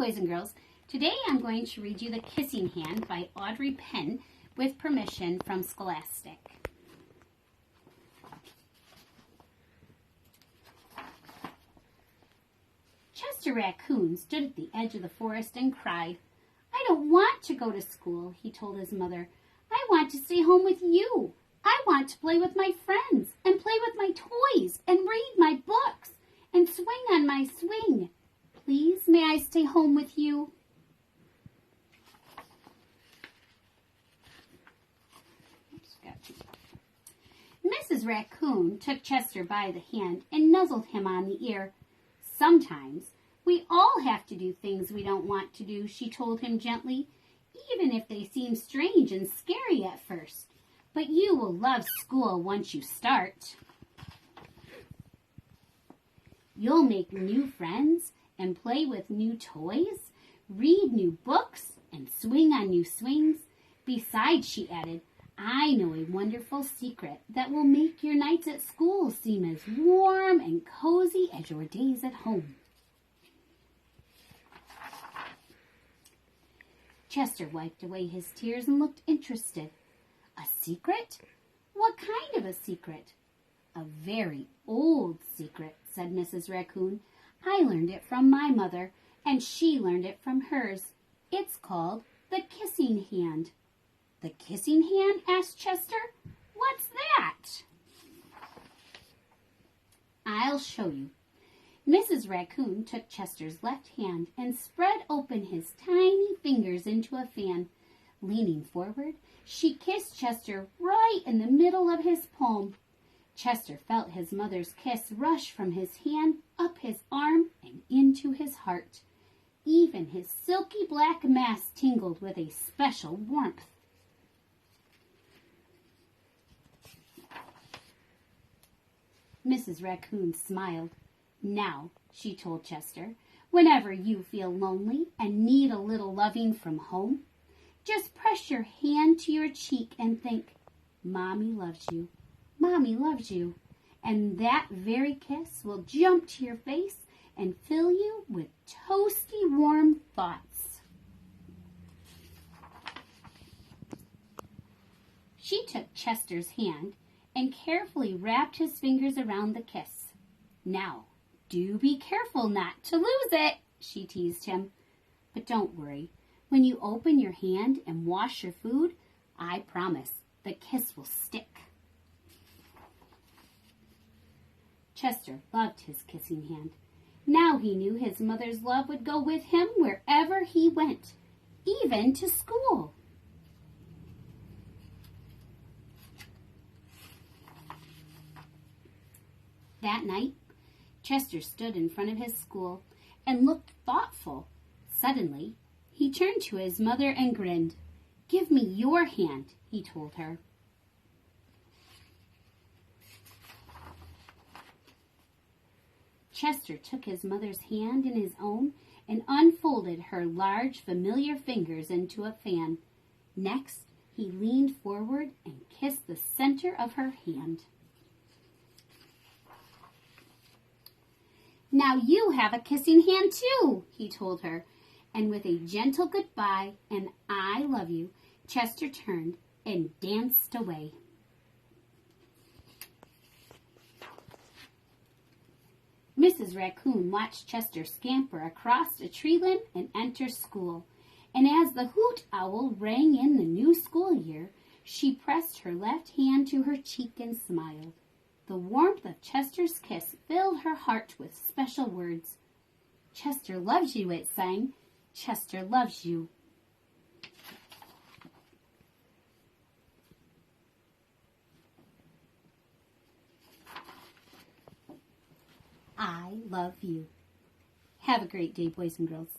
boys and girls. Today I'm going to read you The Kissing Hand by Audrey Penn with permission from Scholastic. Chester Raccoon stood at the edge of the forest and cried. "I don't want to go to school," he told his mother. "I want to stay home with you. I want to play with my friends and play with my toys and read my books and swing on my swing. Please, may I stay home with you?" Mrs. Raccoon took Chester by the hand and nuzzled him on the ear. "Sometimes we all have to do things we don't want to do," she told him gently, "even if they seem strange and scary at first. But you will love school once you start. You'll make new friends and play with new toys, read new books, and swing on new swings. Besides," she added, "I know a wonderful secret that will make your nights at school seem as warm and cozy as your days at home." Chester wiped away his tears and looked interested. "A secret? What kind of a secret?" "A very old secret," said Mrs. Raccoon. "I learned it from my mother, and she learned it from hers. It's called the Kissing Hand." "The Kissing Hand?" asked Chester. "What's that?" "I'll show you." Mrs. Raccoon took Chester's left hand and spread open his tiny fingers into a fan. Leaning forward, she kissed Chester right in the middle of his palm. Chester felt his mother's kiss rush from his hand, up his arm, and into his heart. Even his silky black mask tingled with a special warmth. Mrs. Raccoon smiled. "Now," she told Chester, "whenever you feel lonely and need a little loving from home, just press your hand to your cheek and think, 'Mommy loves you, Mommy loves you,' and that very kiss will jump to your face and fill you with toasty warm thoughts." She took Chester's hand and carefully wrapped his fingers around the kiss. "Now, do be careful not to lose it," she teased him. "But don't worry. When you open your hand and wash your food, I promise the kiss will stick." Chester loved his kissing hand. Now he knew his mother's love would go with him wherever he went, even to school. That night, Chester stood in front of his school and looked thoughtful. Suddenly, he turned to his mother and grinned. "Give me your hand," he told her. Chester took his mother's hand in his own and unfolded her large, familiar fingers into a fan. Next, he leaned forward and kissed the center of her hand. "Now you have a kissing hand too," he told her. And with a gentle goodbye and "I love you," Chester turned and danced away. Mrs. Raccoon watched Chester scamper across a tree limb and enter school. And as the hoot owl rang in the new school year, she pressed her left hand to her cheek and smiled. The warmth of Chester's kiss filled her heart with special words. "Chester loves you," it sang. "Chester loves you." I love you. Have a great day, boys and girls.